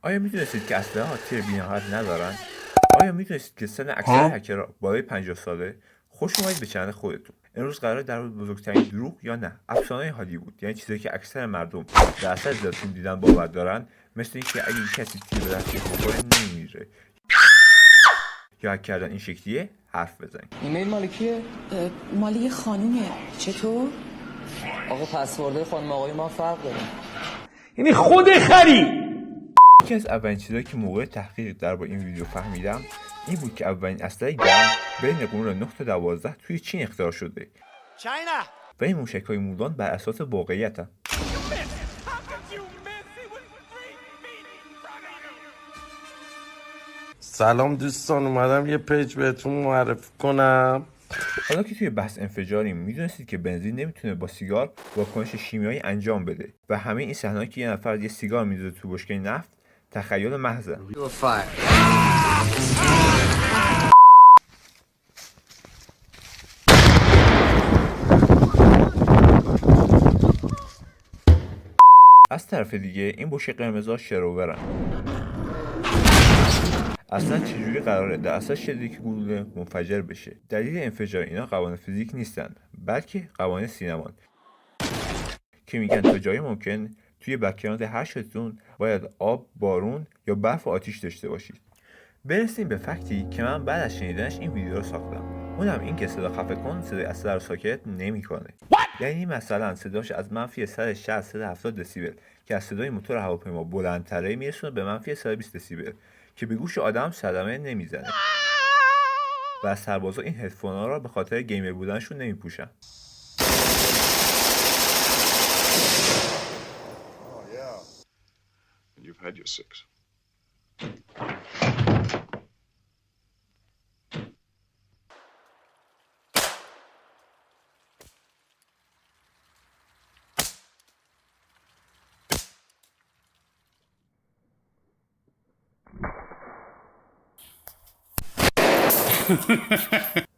آیا میدونستید که اسلحه‌ها تیر بی‌نهایت ندارن؟ آیا میدونستید که سن اکثر هکرها بالای 50 ساله؟ خوش اومدید به چنل خودتون. امروز قراره در مورد بزرگترین دروغ یا نه افسانه هالیوود، یعنی چیزایی که اکثر مردم در اثر زیاد فیلم دیدن باور دارن، مثل اینکه اگه کسی تیر به دستش بخوره نمیمیره یا هک کردن این شکلیه، حرف بزنیم. ایمیل مال کیه؟ مال یه خانومه. چطور؟ آقا پسورد خانم آقای ما فرق داره. یعنی خود خری. یکی از اولین چیزایی که موقع تحقیق درباره این ویدیو فهمیدم این بود که اولین اسلحه گرم بین قرون 9 تا 12 توی چین اختراع شده. و این موشک‌های مودان بر اساس واقعیتن. سلام دوستان، اومدم یه پیج بهتون معرفی کنم. حالا که توی بحث انفجاریم، میدونستید که بنزین نمیتونه با سیگار واکنش شیمیایی انجام بده و همه این صحنه‌ای که یه نفر یه سیگار میذاره تو بشکه نفت تخیل محضه. از طرف دیگه این بشکه قرمزها شروورن. اصلا چجوری قراره در اثر شلیک گلوله منفجر بشه؟ دلیل انفجار اینا قوانین فیزیک نیستن، بلکه قوانین سینمان که میگن تا جای ممکن توی بک‌گراند هر شتتون باید آب، بارون یا برف و آتیش داشته باشید. برسیم به فکتی که من بعد از شنیدنش این ویدیو رو ساختم، اونم این که صدا خفه کن صدای اسلحه رو ساکت نمیکنه. یعنی مثلا صداش از منفی 160 170 دسیبل که از صدای موتور هواپیما بلندتره میرسونه به منفی 120 دسیبل که به گوش آدم صدمه نمیزنه. و سربازا این هدفونا را به خاطر گیمر بودنشون نمیپوشن. You've had your six.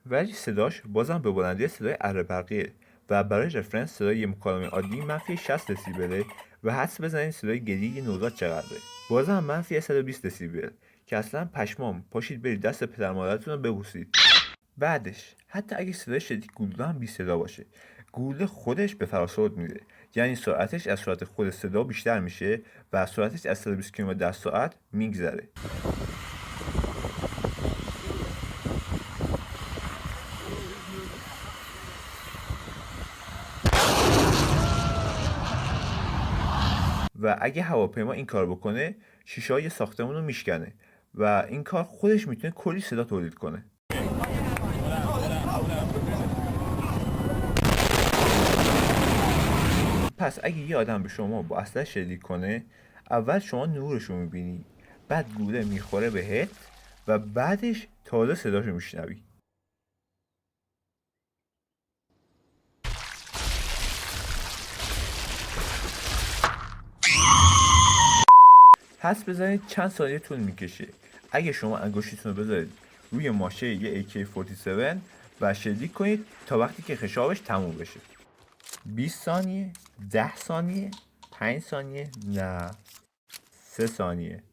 ولی صداش بازم به بلندی صدای اره برقیه و برای رفرنس صدای یه مکالمه عادی منفی 60 دسیبله و حدس بزنید صدای گریه یه نوزاد چقدره. بازم منفی 120 دسیبل که اصلا پشمام، پاشید برید دست پدر مادرتون رو ببوسید. بعدش حتی اگه صدای شلیک گلوله هم بی صدا باشه، گلوله خودش به فراسود میره، یعنی سرعتش از سرعت خود صدا بیشتر میشه و سرعتش از 120 کیلومتر در ساعت میگذره. و اگه هواپیما این کار بکنه، شیشه‌های ساختمون رو میشکنه و این کار خودش میتونه کلی صدا تولید کنه. پس اگه یه آدم به شما با اسلحه شلیک کنه، اول شما نورش رو میبینی، بعد گلوله میخوره بهت و بعدش تازه صداش رو میشنوی. حدس بزنید چند ثانیه طول میکشه اگه شما انگشتتون رو بذارید روی ماشه یه AK-47 و شلیک کنید تا وقتی که خشابش تموم بشه. 20 ثانیه، 10 ثانیه، 5 ثانیه، نه 3 ثانیه.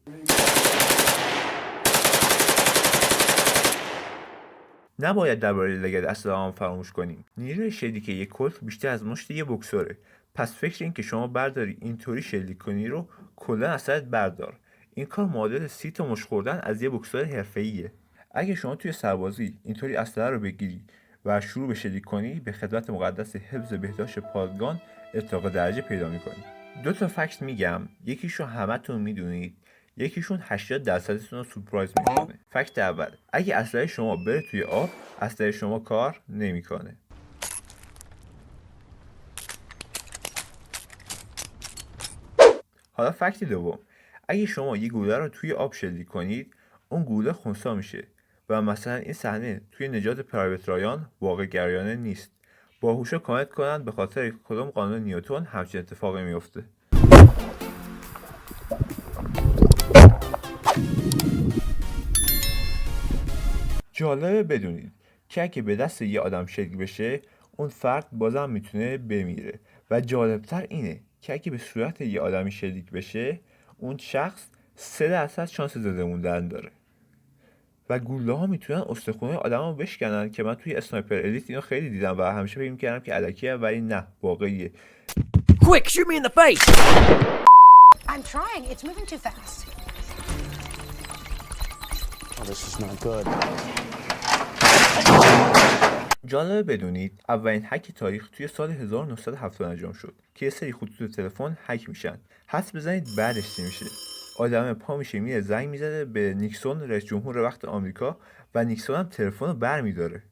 نباید درباره لگد اسلحه هم فراموش کنیم. نیروی شلیک یک کلت بیشتر از مشت یه بوکسوره. پس فکر این که شما برداری اینطوری شلیک کنی رو کلا از سرت بردار. این کار معادل 30 تا مشت خوردن از یه بوکسور حرفه‌ایه. اگه شما توی سربازی اینطوری اسلحه رو بگیری و شروع به شلیک کنی، به خدمت مقدس حفظ بهداشت پادگان ارتقا درجه پیدا میکنی. 2 تا فکت میگم، یکیشو همتون میدونید، یکیشون 80% رو سورپرایز میکنه. فکت اول، اگه اسلحه شما بره توی آب، اسلحه شما کار نمیکنه. حالا فکت دوم، اگه شما یه گلوله رو توی آب شلیک کنید، اون گلوله خنثی میشه و مثلا این صحنه توی نجات پرایوت رایان واقع گرایانه نیست. باهوشا کامنت کنن به خاطر کدوم قانون نیوتن همچین اتفاقی میفته. جالبه بدونید که اگه به دست یه آدم شلیک بشه، اون فرد بازم میتونه بمیره و جالبتر اینه که اگه به صورت یه آدمی شلیک بشه، اون شخص 3% شانس زنده موندن داره و گوله ها میتونن استخونه آدم رو بشکنن که من توی اسنایپر الیت اینو خیلی دیدم و همیشه فکر می‌کردم که الکیه ولی نه واقعیه. Quick, shoot me in the face! I'm trying. It's moving too fast. جالبه بدونید اولین هک تاریخ توی سال 1970 انجام شد که یه سری خطوط تلفن هک میشن. حدس بزنید بعدش چی میشه. آدم پا میشه میره زنگ میزنه به نیکسون رئیس جمهور وقت آمریکا و نیکسون هم تلفن رو برمیداره.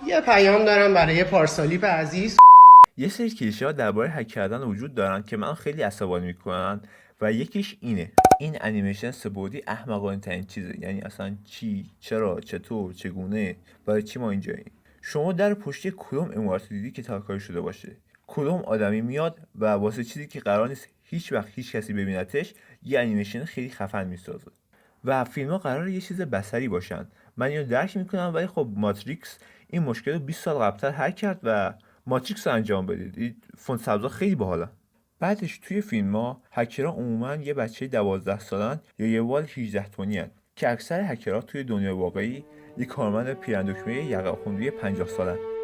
یه پیام دارم برای پارسالی عزیز. یه سری کلیشه ها درباره هک کردن وجود دارن که من خیلی عصبانی میکنن و یکیش اینه. این انیمیشن سه‌بعدی احمقانه ترین چیزه. یعنی اصلا چی، چرا، چطور، چگونه، برای چی ما اینجاییم؟ شما در پشتی کدوم امارات دیدی که تاکاری شده باشه؟ کدوم آدمی میاد و واسه چیزی که قرار نیست هیچ وقت هیچ کسی ببینتش یه انیمیشن خیلی خفن میسازه؟ و فیلم ها قراره یه چیز بصری باشن. من اینو درک میکنم ولی خب ماتریکس این مشکل رو 20 سال قبلتر حل کرد و ماتریکس رو انجام بدید. این فونت سبزا خیلی باحاله. بعدش توی فیلم ها هکرها عموما یه بچه 12 سالن یا یه وال 18 تونی هن که اکثر هکرها توی دنیای واقعی یه کارمند پیرندکمه یقه خونده 50 سالن.